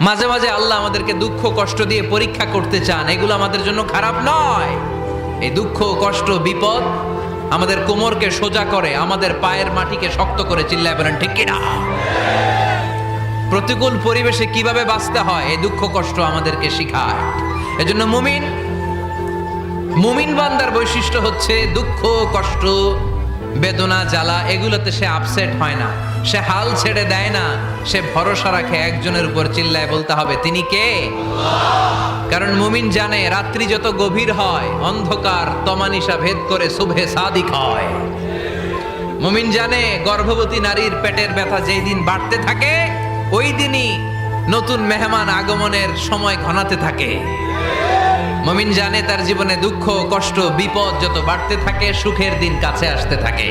মাঝে মাঝে আল্লাহ আমাদেরকে দুঃখ কষ্ট দিয়ে পরীক্ষা করতে চান, এগুলো আমাদের জন্য খারাপ নয়। এই দুঃখ কষ্ট বিপদ আমাদের কোমরকে সোজা করে, আমাদের পায়ের মাটিকে শক্ত করে, চিল্লায় বলেন ঠিক কিনা? প্রতিকূল পরিবেশে কিভাবে বাঁচতে হয় এই দুঃখ কষ্ট আমাদেরকে শিখায়। এজন্য মুমিন বান্দার বৈশিষ্ট্য হচ্ছে দুঃখ কষ্ট বেদনা জ্বালা এগুলোতে সে আপসেট হয় না, সে হাল ছেড়ে দেয় না, সে ভরসা রাখে একজনের উপর। চিল্লায় বলতে হবে তিনি কে? কারণ মুমিন জানে রাত্রি যত গভীর হয় অন্ধকার তমানিসা ভেদ করে সুবহে সাদিক হয়। মুমিন জানে গর্ভবতী নারীর পেটের ব্যথা যেই দিন বাড়তে থাকে ওই দিনই নতুন মেহমান আগমনের সময় ঘনাতে থাকে। মুমিন জানে তার জীবনে দুঃখ কষ্ট বিপদ যত বাড়তে থাকে সুখের দিন কাছে আসতে থাকে।